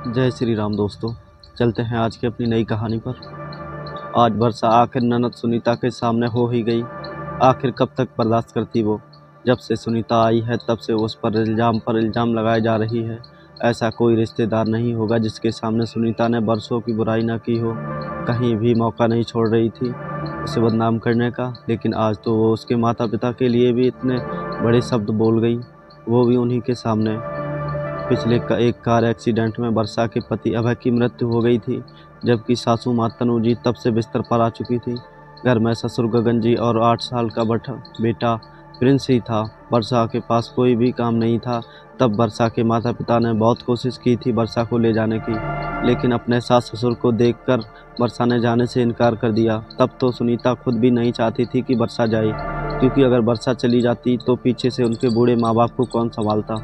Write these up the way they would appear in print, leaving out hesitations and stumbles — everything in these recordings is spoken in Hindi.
जय श्री राम दोस्तों। चलते हैं आज की अपनी नई कहानी पर। आज वर्षा आखिर ननद सुनीता के सामने हो ही गई। आखिर कब तक बर्दाश्त करती वो। जब से सुनीता आई है तब से उस पर इल्ज़ाम लगाए जा रही है। ऐसा कोई रिश्तेदार नहीं होगा जिसके सामने सुनीता ने बरसों की बुराई न की हो। कहीं भी मौका नहीं छोड़ रही थी उसे बदनाम करने का। लेकिन आज तो वो उसके माता पिता के लिए भी इतने बड़े शब्द बोल गई, वो भी उन्हीं के सामने। पिछले एक कार एक्सीडेंट में वर्षा के पति अभय की मृत्यु हो गई थी, जबकि सासू माँ तनु जी तब से बिस्तर पर आ चुकी थी। घर में ससुर गगन जी और 8 साल का बेटा प्रिंस ही था। वर्षा के पास कोई भी काम नहीं था। तब वर्षा के माता पिता ने बहुत कोशिश की थी वर्षा को ले जाने की, लेकिन अपने सास ससुर को देखकर वर्षा ने जाने से इनकार कर दिया। तब तो सुनीता खुद भी नहीं चाहती थी कि वर्षा जाए, क्योंकि अगर वर्षा चली जाती तो पीछे से उनके बूढ़े माँ बाप को कौन संभालता।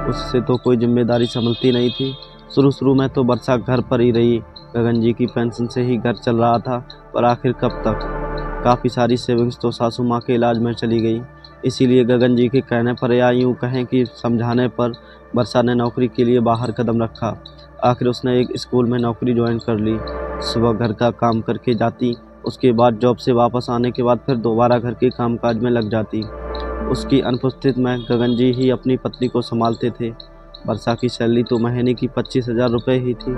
उससे तो कोई जिम्मेदारी संभलती नहीं थी। शुरू में तो वर्षा घर पर ही रही। गगन जी की पेंशन से ही घर चल रहा था, पर आखिर कब तक। काफ़ी सारी सेविंग्स तो सासू माँ के इलाज में चली गई। इसीलिए गगन जी के कहने पर या यूँ कहें कि समझाने पर वर्षा ने नौकरी के लिए बाहर कदम रखा। आखिर उसने एक स्कूल में नौकरी ज्वाइन कर ली। सुबह घर का काम करके जाती, उसके बाद जॉब से वापस आने के बाद फिर दोबारा घर के कामकाज में लग जाती। उसकी अनुपस्थिति में गगन जी ही अपनी पत्नी को संभालते थे। वर्षा की सैलरी तो महीने की 25,000 रुपये ही थी,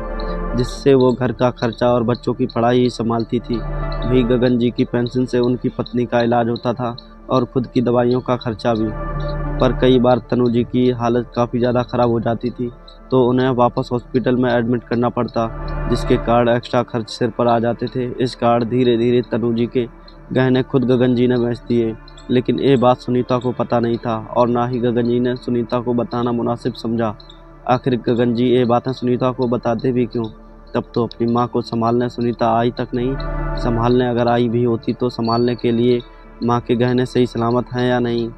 जिससे वो घर का खर्चा और बच्चों की पढ़ाई ही संभालती थी। वही गगन जी की पेंशन से उनकी पत्नी का इलाज होता था और खुद की दवाइयों का खर्चा भी। पर कई बार तनु जी की हालत काफ़ी ज़्यादा ख़राब हो जाती थी, तो उन्हें वापस हॉस्पिटल में एडमिट करना पड़ता, जिसके कारण एक्स्ट्रा खर्च सिर पर आ जाते थे। इस कारण धीरे धीरे तनु जी के गहने खुद गगन जी ने बेच दिए। लेकिन ये बात सुनीता को पता नहीं था, और ना ही गगन जी ने सुनीता को बताना मुनासिब समझा। आखिर गगन जी ये बातें सुनीता को बताते भी क्यों। तब तो अपनी माँ को संभालने सुनीता आई तक नहीं। संभालने अगर आई भी होती तो संभालने के लिए माँ के गहने सही सलामत हैं या नहीं,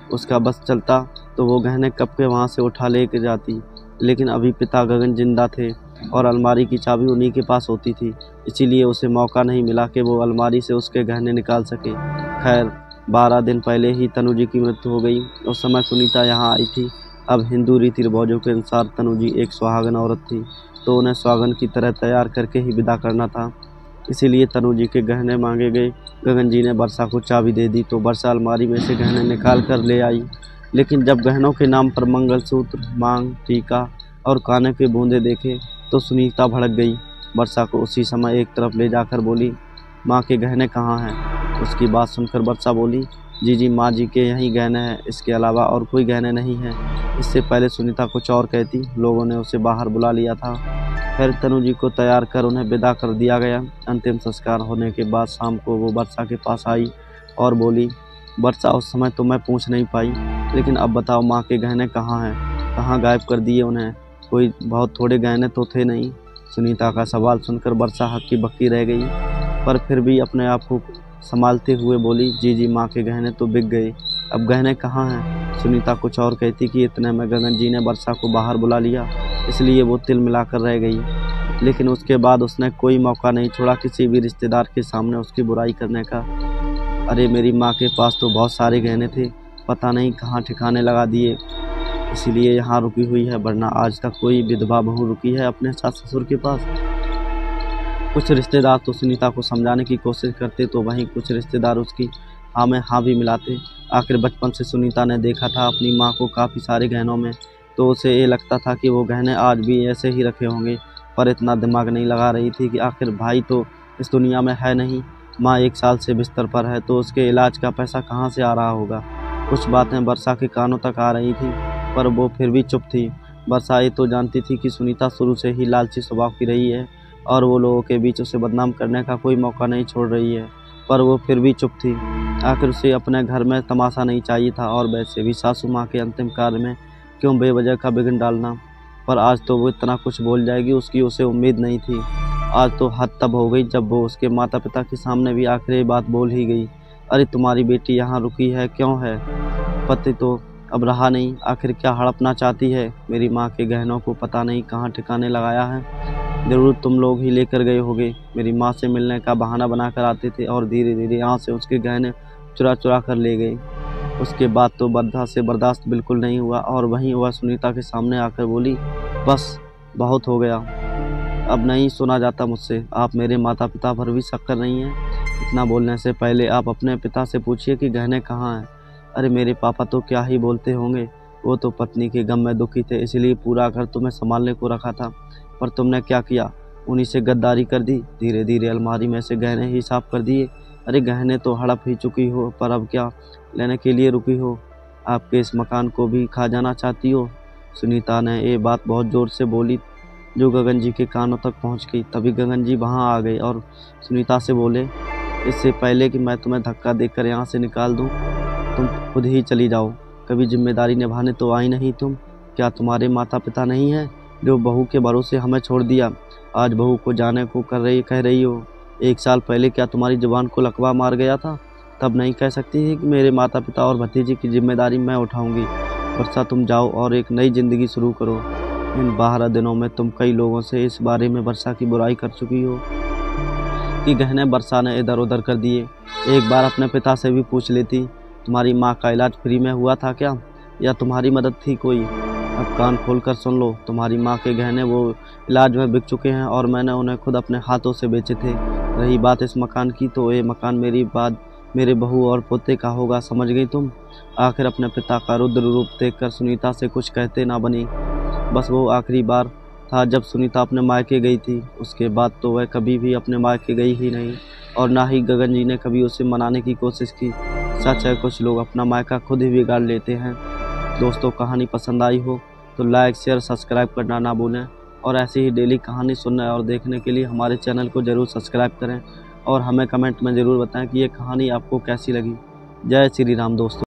उसका बस चलता तो वो गहने कब के वहाँ से उठा ले के जाती। लेकिन अभी पिता गगन जिंदा थे और अलमारी की चाबी उन्हीं के पास होती थी, इसीलिए उसे मौका नहीं मिला कि वो अलमारी से उसके गहने निकाल सके। खैर 12 दिन पहले ही तनु जी की मृत्यु हो गई। उस समय सुनीता यहाँ आई थी। अब हिंदू रीति रिवाजों के अनुसार तनु जी एक सुहागन औरत थी, तो उन्हें सुहागन की तरह तैयार करके ही विदा करना था। इसीलिए तनु जी के गहने मांगे गए। गगन जी ने वर्षा को चाबी दे दी तो वर्षा अलमारी में से गहने निकाल कर ले आई। लेकिन जब गहनों के नाम पर मंगलसूत्र, मांग, टीका और काने के बूंदे देखे तो सुनीता भड़क गई। वर्षा को उसी समय एक तरफ ले जाकर बोली, माँ के गहने कहाँ हैं। उसकी बात सुनकर वर्षा बोली, जी माँ जी के यही गहने हैं, इसके अलावा और कोई गहने नहीं हैं। इससे पहले सुनीता कुछ और कहती, लोगों ने उसे बाहर बुला लिया था। फिर तनु जी को तैयार कर उन्हें विदा कर दिया गया। अंतिम संस्कार होने के बाद शाम को वो वर्षा के पास आई और बोली, वर्षा उस समय तो मैं पूछ नहीं पाई, लेकिन अब बताओ माँ के गहने कहाँ हैं, कहाँ गायब कर दिए उन्हें। कोई बहुत थोड़े गहने तो थे नहीं। सुनीता का सवाल सुनकर वर्षा हक्की बक्की रह गई, पर फिर भी अपने आप को संभालते हुए बोली, जी माँ के गहने तो बिक गए, अब गहने कहाँ हैं। सुनीता कुछ और कहती कि इतने में गगन जी ने वर्षा को बाहर बुला लिया, इसलिए वो तिल मिलाकर रह गई। लेकिन उसके बाद उसने कोई मौका नहीं छोड़ा किसी भी रिश्तेदार के सामने उसकी बुराई करने का। अरे मेरी माँ के पास तो बहुत सारे गहने थे, पता नहीं कहाँ ठिकाने लगा दिए, इसीलिए यहाँ रुकी हुई है, वरना आज तक कोई विधवा बहू रुकी है अपने सास ससुर के पास। कुछ रिश्तेदार तो सुनीता को समझाने की कोशिश करते, तो वहीं कुछ रिश्तेदार उसकी हाँ में हाँ भी मिलाते। आखिर बचपन से सुनीता ने देखा था अपनी माँ को काफ़ी सारे गहनों में, तो उसे ये लगता था कि वो गहने आज भी ऐसे ही रखे होंगे। पर इतना दिमाग नहीं लगा रही थी कि आखिर भाई तो इस दुनिया में है नहीं, माँ 1 साल से बिस्तर पर है, तो उसके इलाज का पैसा कहाँ से आ रहा होगा। कुछ बातें वर्षा के कानों तक आ रही थी, पर वो फिर भी चुप थी। वर्षा ये तो जानती थी कि सुनीता शुरू से ही लालची स्वभाव की रही है और वो लोगों के बीच उसे बदनाम करने का कोई मौका नहीं छोड़ रही है, पर वो फिर भी चुप थी। आखिर उसे अपने घर में तमाशा नहीं चाहिए था, और वैसे भी सासू माँ के अंतिम कार्य में क्यों बेवजह का विघ्न डालना। पर आज तो वो इतना कुछ बोल जाएगी, उसकी उसे उम्मीद नहीं थी। आज तो हद तब हो गई जब वो उसके माता पिता के सामने भी आखिर ये बात बोल ही गई, अरे तुम्हारी बेटी यहाँ रुकी है क्यों है। पति तो अब रहा नहीं, आखिर क्या हड़पना चाहती है। मेरी माँ के गहनों को पता नहीं कहाँ ठिकाने लगाया है, ज़रूर तुम लोग ही लेकर गए होगे। मेरी माँ से मिलने का बहाना बनाकर आते थे और धीरे धीरे यहाँ से उसके गहने चुरा कर ले गए। उसके बाद तो वर्षा से बर्दाश्त बिल्कुल नहीं हुआ और वहीं वह सुनीता के सामने आकर बोली, बस बहुत हो गया, अब नहीं सुना जाता मुझसे। आप मेरे माता पिता पर भी शक कर रही हैं। इतना बोलने से पहले आप अपने पिता से पूछिए कि गहने कहाँ हैं। अरे मेरे पापा तो क्या ही बोलते होंगे, वो तो पत्नी के गम में दुखी थे, इसलिए पूरा घर तुम्हें संभालने को रखा था। पर तुमने क्या किया, उन्हीं से गद्दारी कर दी। धीरे धीरे अलमारी में से गहने ही साफ कर दिए। अरे गहने तो हड़प ही चुकी हो, पर अब क्या लेने के लिए रुकी हो? आपके इस मकान को भी खा जाना चाहती हो? सुनीता ने ये बात बहुत ज़ोर से बोली जो गगन जी के कानों तक पहुंच गई। तभी गगन जी वहां आ गए और सुनीता से बोले, इससे पहले कि मैं तुम्हें धक्का देकर यहाँ से निकाल दूं, तुम खुद ही चली जाओ। कभी जिम्मेदारी निभाने तो आई नहीं तुम? क्या तुम्हारे माता पिता नहीं हैं जो बहू के भरोसे हमें छोड़ दिया? आज बहू को जाने को कह रही हो। 1 साल पहले क्या तुम्हारी जुबान को लकवा मार गया था? तब नहीं कह सकती थी कि मेरे माता पिता और भतीजी की जिम्मेदारी मैं उठाऊंगी। वर्षा तुम जाओ और एक नई जिंदगी शुरू करो। इन 12 दिनों में तुम कई लोगों से इस बारे में वर्षा की बुराई कर चुकी हो कि गहने वर्षा ने इधर उधर कर दिए। एक बार अपने पिता से भी पूछ लेती, तुम्हारी माँ का इलाज फ्री में हुआ था क्या, या तुम्हारी मदद थी कोई? अब कान खोलकर सुन लो, तुम्हारी माँ के गहने वो इलाज में बिक चुके हैं और मैंने उन्हें खुद अपने हाथों से बेचे थे। रही बात इस मकान की, तो ये मकान मेरी बाद मेरे बहू और पोते का होगा, समझ गई तुम? आखिर अपने पिता का रुद्र रूप देखकर सुनीता से कुछ कहते ना बनी। बस वो आखिरी बार था जब सुनीता अपने मायके गई थी। उसके बाद तो वह कभी भी अपने मायके गई ही नहीं, और ना ही गगन जी ने कभी उसे मनाने की कोशिश की। सच है, कुछ लोग अपना मायका खुद ही बिगाड़ लेते हैं। दोस्तों, कहानी पसंद आई हो तो लाइक शेयर सब्सक्राइब करना ना भूलें, और ऐसी ही डेली कहानी सुनने और देखने के लिए हमारे चैनल को ज़रूर सब्सक्राइब करें, और हमें कमेंट में ज़रूर बताएं कि ये कहानी आपको कैसी लगी। जय श्री राम दोस्तों।